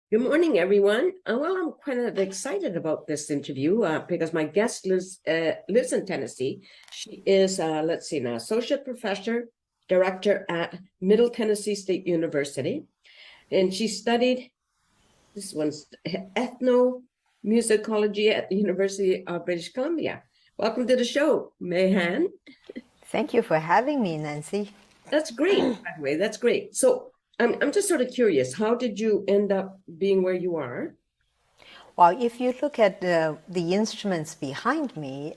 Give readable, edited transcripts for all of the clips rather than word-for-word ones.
Good morning, everyone. Well, I'm kind of excited about this interview because my guest lives in Tennessee. She is, let's see now, associate professor, director at Middle Tennessee State University, and she studied this one's ethnomusicology at the University of British Columbia. Welcome to the show, Mei Han. Thank you for having me, Nancy. That's great, by the way. That's great. So I'm just sort of curious, how did you end up being where you are? Well, if you look at the instruments behind me,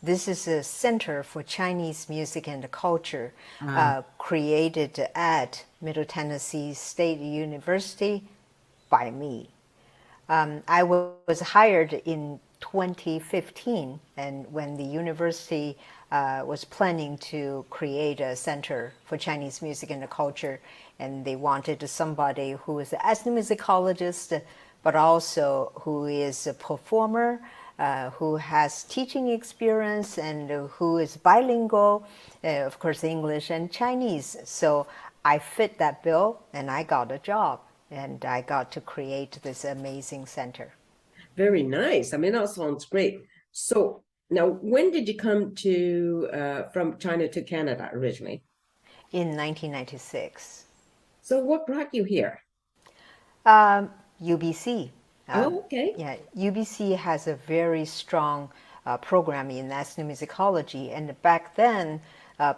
this is a Center for Chinese Music and Culture created at Middle Tennessee State University by me. I was hired in 2015, and when the university was planning to create a center for Chinese music and culture, and they wanted somebody who is an ethnomusicologist, but also who is a performer, who has teaching experience, and who is bilingual, of course, English and Chinese. So I fit that bill, and I got a job and I got to create this amazing center. Very nice. I mean, that sounds great. So now, when did you come to from China to Canada originally? In 1996. So what brought you here? UBC. Oh, okay. Yeah, UBC has a very strong program in ethnomusicology, and back then,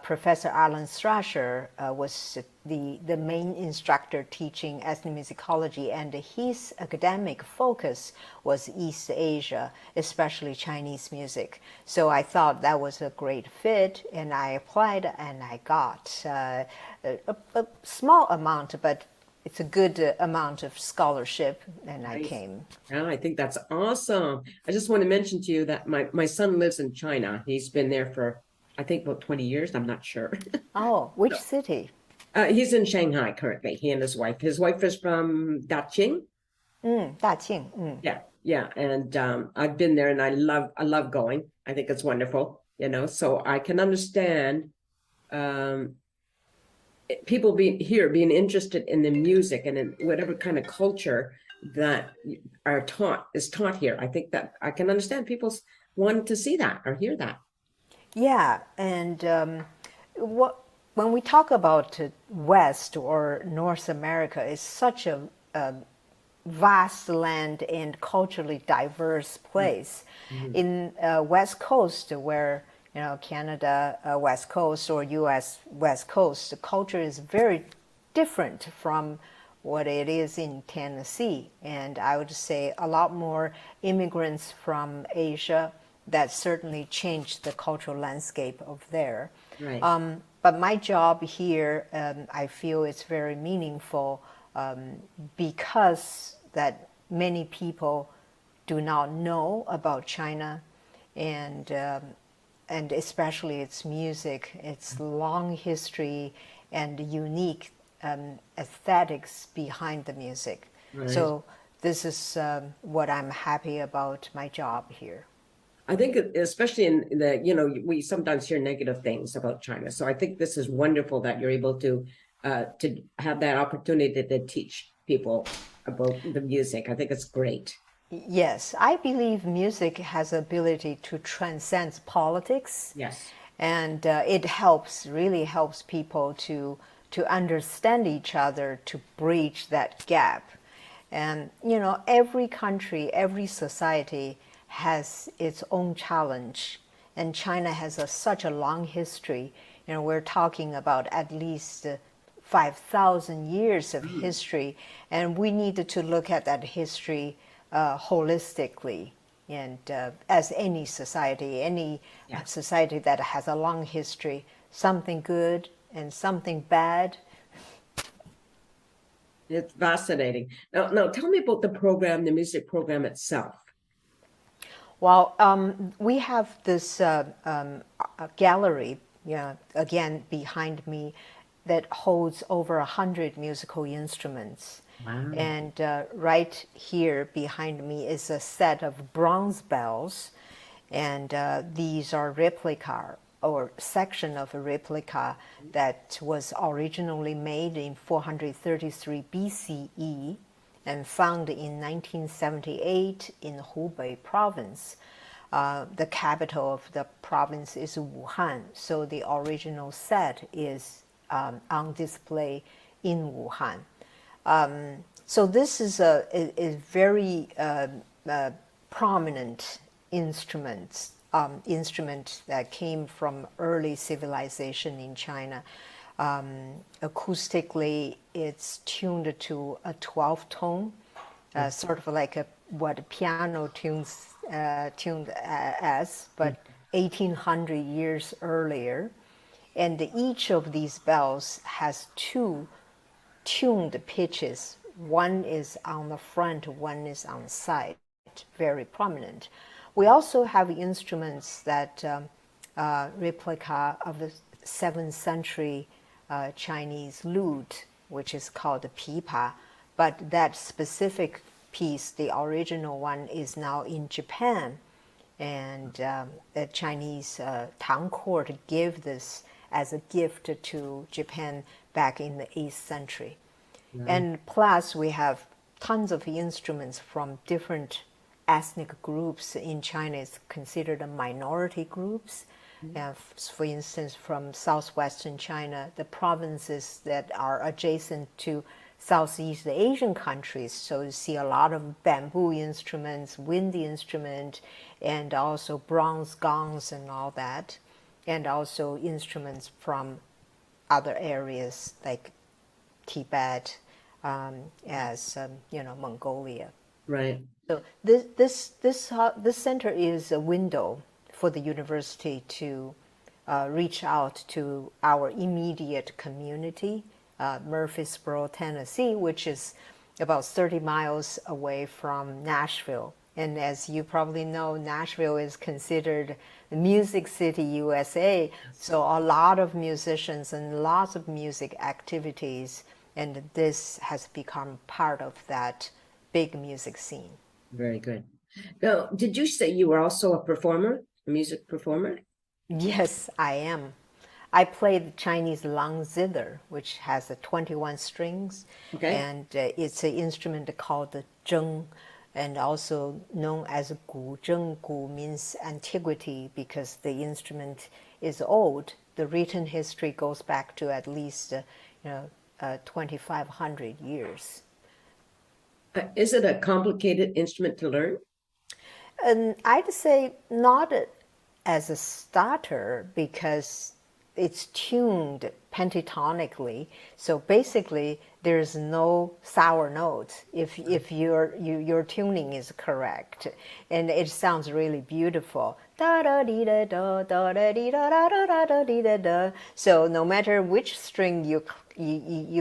Professor Alan Strasher was the main instructor teaching ethnomusicology, and his academic focus was East Asia, especially Chinese music. So I thought that was a great fit, and I applied, and I got a small amount, but it's a good amount of scholarship, and I Nice. came. Yeah, I think that's awesome. I just want to mention to you that my son lives in China. He's been there for, I think, about 20 years. I'm not sure. Oh, which city? He's in Shanghai currently, he and his wife. His wife is from Daqing. 大庆. Yeah, yeah. And I've been there and I love going. I think it's wonderful, so I can understand um people being interested in the music and in whatever kind of culture that is taught here. I think that I can understand people want to see that or hear that. Yeah, and what when we talk about West or North America, it's such a vast land and culturally diverse place. Mhm. In West Coast, where Canada West Coast or U.S. West Coast, the culture is very different from what it is in Tennessee, and I would say a lot more immigrants from Asia that certainly changed the cultural landscape of there. Right. But my job here, I feel it's very meaningful because that many people do not know about China, and and especially its music, its long history, and unique aesthetics behind the music. Right. So this is what I'm happy about my job here. I think especially in the, we sometimes hear negative things about China. So I think this is wonderful that you're able to have that opportunity to teach people about the music. I think it's great. Yes, I believe music has ability to transcend politics, Yes. and it helps, really helps people to understand each other, to bridge that gap. And every country, every society has its own challenge, and China has such a long history. We're talking about at least 5,000 years of Mm. history, and we need to look at that history holistically. And as any Yeah. society that has a long history, something good and something bad. It's fascinating. Now tell me about the program, the music program itself. Well, we have this gallery, yeah, again behind me, that holds over 100 musical instruments. Wow. And right here behind me is a set of bronze bells, and these are replica or section of a replica that was originally made in 433 BCE, and founded in 1978 in Hubei province. The capital of the province is Wuhan, so the original set is on display in Wuhan. So this is a very prominent instrument that came from early civilization in China. Acoustically, it's tuned to a 12-tone, sort of like what a piano tuned as, but 1800 years earlier. And each of these bells has two tuned pitches. One is on the front, one is on the side, very prominent. We also have instruments that replica of the 7th century Chinese lute, which is called the pipa, but that specific piece, the original one, is now in Japan, and the Chinese Tang court gave this as a gift to Japan back in the 8th century. And plus, we have tons of instruments from different ethnic groups in China. It's considered a minority groups. For instance, from southwestern China, the provinces that are adjacent to Southeast Asian countries. So you see a lot of bamboo instruments, wind instrument, and also bronze gongs and all that. And also instruments from other areas like Tibet, Mongolia. Right. So this center is a window for the university to reach out to our immediate community, Murfreesboro, Tennessee, which is about 30 miles away from Nashville. And as you probably know, Nashville is considered the Music City, USA. So a lot of musicians and lots of music activities, and this has become part of that big music scene. Very good. Now, did you say you were also a performer, a music performer? Yes, I am. I play the Chinese long zither, which has 21 strings, and it's an instrument called the zheng, and also known as gu. Zheng gu means antiquity because the instrument is old. The written history goes back to at least 2,500 years. Is it a complicated instrument to learn? I'd say not as a starter because it's tuned pentatonically. So basically, there's no sour notes if your tuning is correct, and it sounds really beautiful. Da da dee da da da da dee da da da da da dee da da. So no matter which string you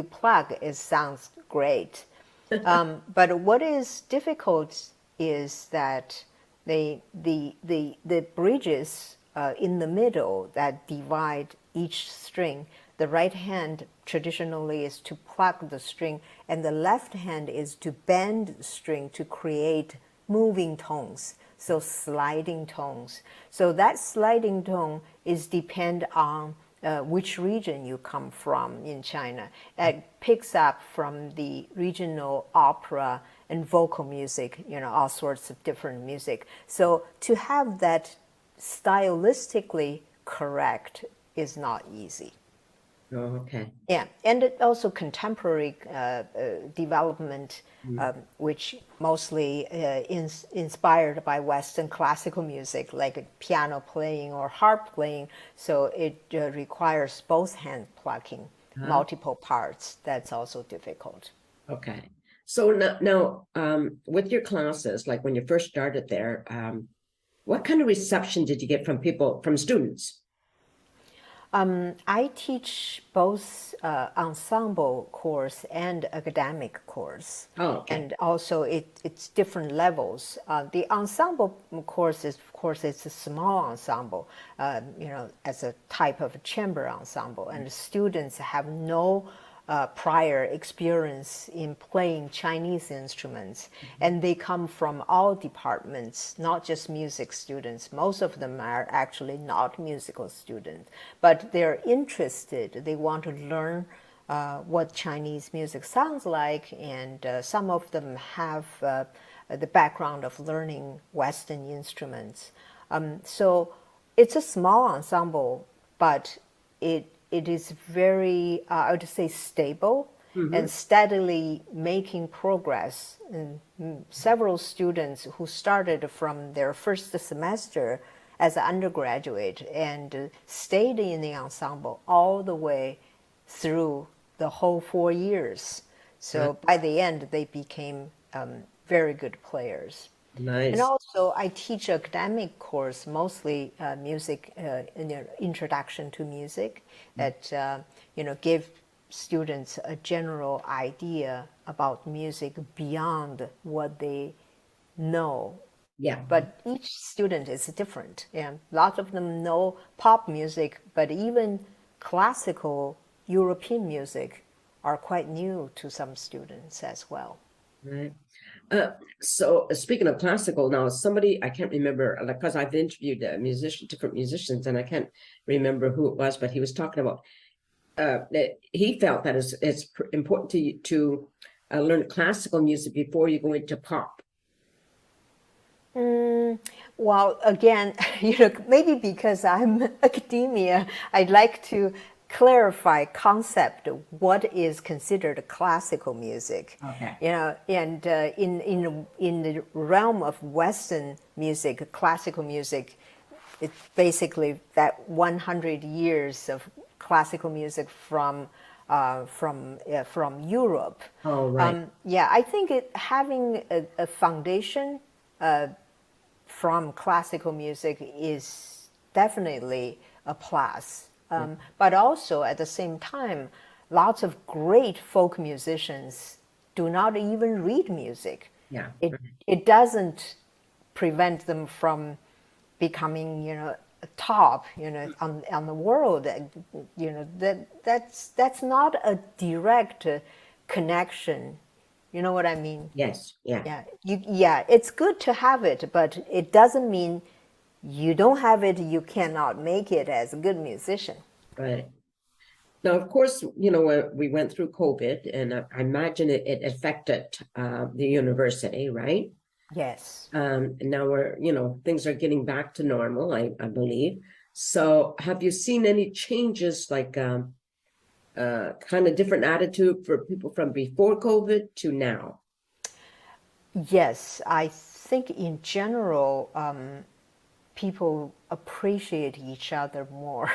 plug, it sounds great. But what is difficult is that the bridges in the middle that divide each string, the right hand traditionally is to pluck the string, and the left hand is to bend the string to create moving tones, so sliding tones. So that sliding tone is depend on which region you come from in China. It picks up from the regional opera and vocal music, all sorts of different music. So to have that stylistically correct is not easy. Oh, okay. Yeah, and it also contemporary development, which mostly inspired by Western classical music, like piano playing or harp playing. So it requires both hand plucking, multiple parts. That's also difficult. Okay. So now with your classes, like when you first started there, what kind of reception did you get from people, from students? I teach both ensemble course and academic course. Oh, okay. And also it's different levels. The ensemble course is, of course, it's a small ensemble, as a type of a chamber ensemble. And the students have no prior experience in playing Chinese instruments. And they come from all departments, not just music students. Most of them are actually not musical students, but they're interested. They want to learn what Chinese music sounds like, and some of them have the background of learning Western instruments. So it's a small ensemble, but it is very, I would say, stable Hmm. and steadily making progress. And several students who started from their first semester as an undergraduate and stayed in the ensemble all the way through the whole 4 years. Right. So by the end, they became very good players. And Nice. also, I teach academic course, mostly music, introduction to music, that give students a general idea about music beyond what they know. Yeah. But each student is different. Yeah, lots of them know pop music, but even classical European music are quite new to some students as well. Right. Uh, so speaking of classical now, somebody I can't remember, like, because I've interviewed different musicians, and I can't remember who it was, but he was talking about that he felt that it's important to learn classical music before you go into pop. Well, again, maybe because I'm academia, I'd like to clarify concept what is considered classical music. Okay. And in the realm of Western music, classical music, it's basically that 100 years of classical music from Europe. Oh, right. Yeah, I think having a foundation from classical music is definitely a plus. But also at the same time, lots of great folk musicians do not even read music. Yeah. It, it doesn't prevent them from becoming, top, on the world. That's not a direct connection. You know what I mean? Yes. Yeah. Yeah, it's good to have it, but it doesn't mean you don't have it, you cannot make it as a good musician. Right. Now, of course, we went through COVID, and I imagine it affected the university, right? Yes. And now things are getting back to normal, I believe. So have you seen any changes, like kind of different attitude for people from before COVID to now? Yes, I think in general, people appreciate each other more.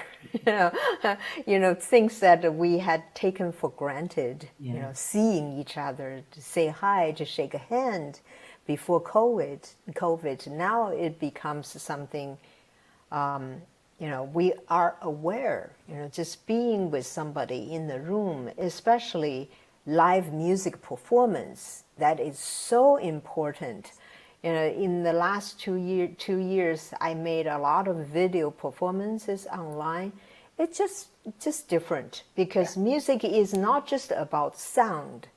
you know, things that we had taken for granted. Yeah. Seeing each other, to say hi, to shake a hand, before COVID. Now it becomes something. We are aware. Just being with somebody in the room, especially live music performance, that is so important. In the last 2 years, I made a lot of video performances online. It's just different because music is not just about sound.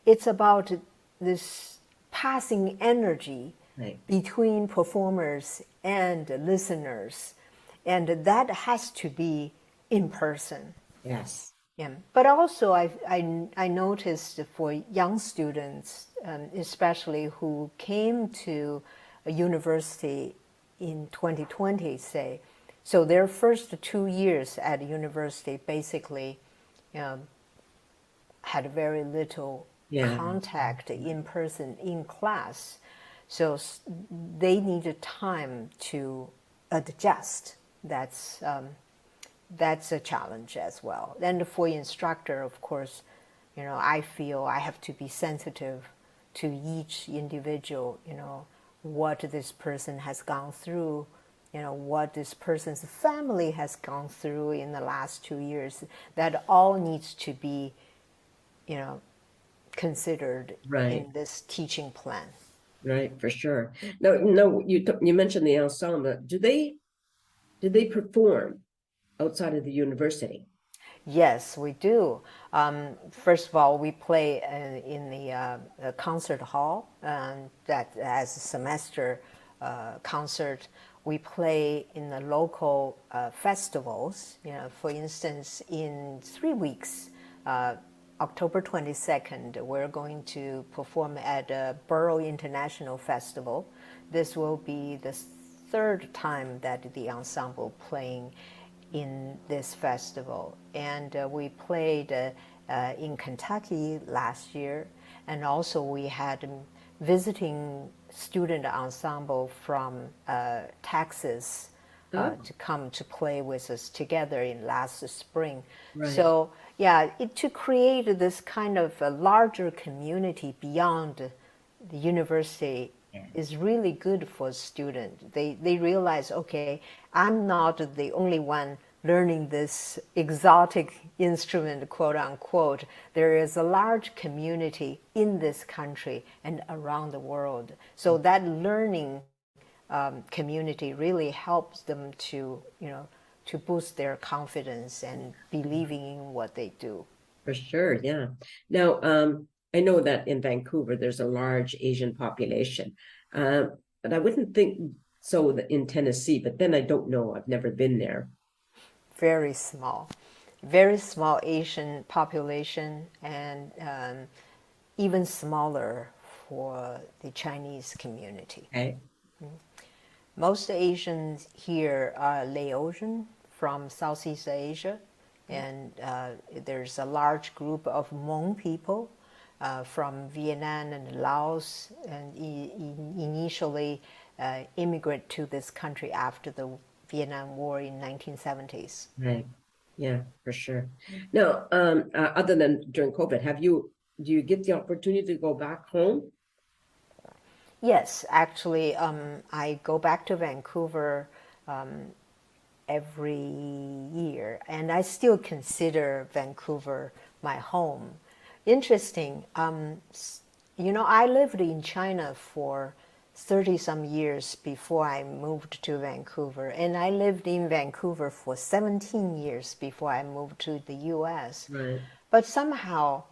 It's about this passing energy Right. between performers and listeners, and that has to be in person. Yes. Yeah. But also, I noticed for young students, especially who came to a university in 2020, say, so their first 2 years at university basically had very little Yeah. contact in person in class. So they needed time to adjust. That's a challenge as well. And for instructor, of course, I feel I have to be sensitive to each individual, what this person has gone through, what this person's family has gone through in the last 2 years. That all needs to be, considered Right. in this teaching plan. Right. For sure. No, no, you mentioned the ensemble. Do they perform outside of the university? Yes, we do. First of all, we play in the concert hall, that as a semester concert. We play in the local festivals. For instance, in 3 weeks, October 22nd, we're going to perform at Borough International Festival. This will be the third time that the ensemble playing in this festival. And we played in Kentucky last year, and also we had visiting student ensemble from Texas to come to play with us together in last spring. Right. So yeah, to create this kind of a larger community beyond the university is really good for students. They realize, okay, I'm not the only one learning this exotic instrument, quote unquote. There is a large community in this country and around the world. So that learning community really helps them to, to boost their confidence and believing in what they do. For sure, yeah. Now, I know that in Vancouver, there's a large Asian population, but I wouldn't think so in Tennessee, but then I don't know. I've never been there. Very small Asian population, and even smaller for the Chinese community. Okay. Most Asians here are Laotian from Southeast Asia, and there's a large group of Hmong people from Vietnam and Laos, and initially immigrate to this country after the Vietnam War in 1970s. Right. Yeah, for sure. Now, other than during COVID, do you get the opportunity to go back home? Yes, actually, I go back to Vancouver every year, and I still consider Vancouver my home. Interesting, I lived in China for 30-some years before I moved to Vancouver, and I lived in Vancouver for 17 years before I moved to the U.S. Right. But somehow,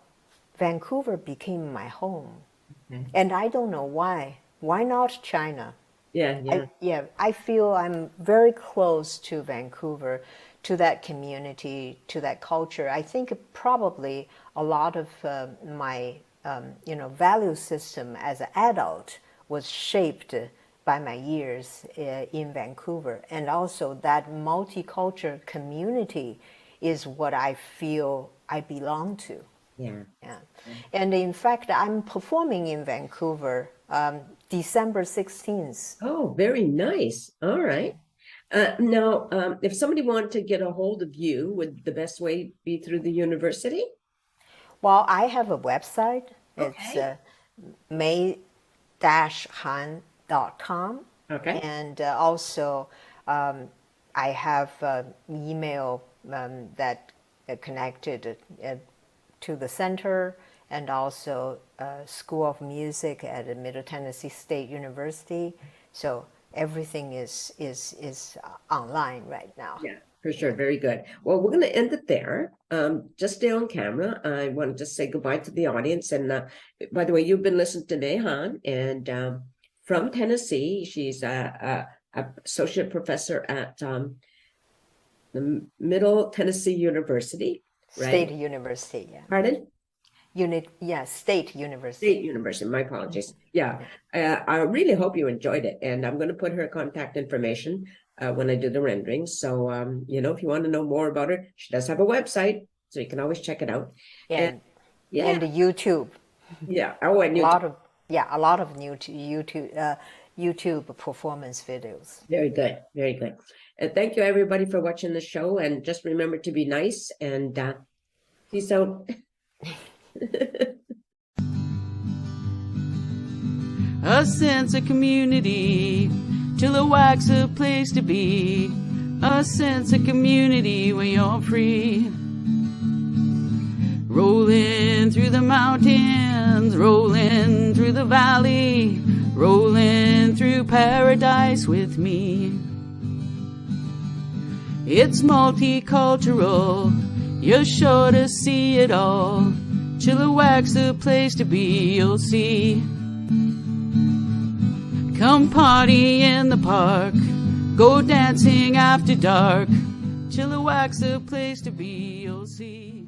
Vancouver became my home. Okay. And I don't know why. Why not China? Yeah. I feel I'm very close to Vancouver, to that community, to that culture. I think probably a lot of my value system as an adult was shaped by my years in Vancouver. And also that multicultural community is what I feel I belong to. Yeah. And in fact, I'm performing in Vancouver December 16th. Oh, very nice. All right. Now, if somebody wanted to get a hold of you, would the best way be through the university? Well, I have a website. Okay. It's mei-han.com. Okay. And also, I have email that connected to the center, and also School of Music at the Middle Tennessee State University. So everything is online right now. Yeah, for sure. Very good. Well, we're going to end it there. Just stay on camera. I want to just say goodbye to the audience. And by the way, you've been listening to Mei Han, and from Tennessee. She's a associate professor at the Middle Tennessee University. Right? State University, yeah. Pardon? State University. State University, my apologies. Yeah, I really hope you enjoyed it. And I'm going to put her contact information when I do the rendering. So, if you want to know more about her, she does have a website, so you can always check it out. And YouTube. Yeah. Oh, and a lot of new YouTube performance videos. Very good. Very good. And thank you, everybody, for watching the show. And just remember to be nice, and peace out. A sense of community, Chilliwack's a place to be. A sense of community when you're free. Rolling through the mountains, rolling through the valley, rolling through paradise with me. It's multicultural, you're sure to see it all. Chilliwack's a place to be, you'll see. Come party in the park, go dancing after dark. Chilliwack's a place to be, you'll see.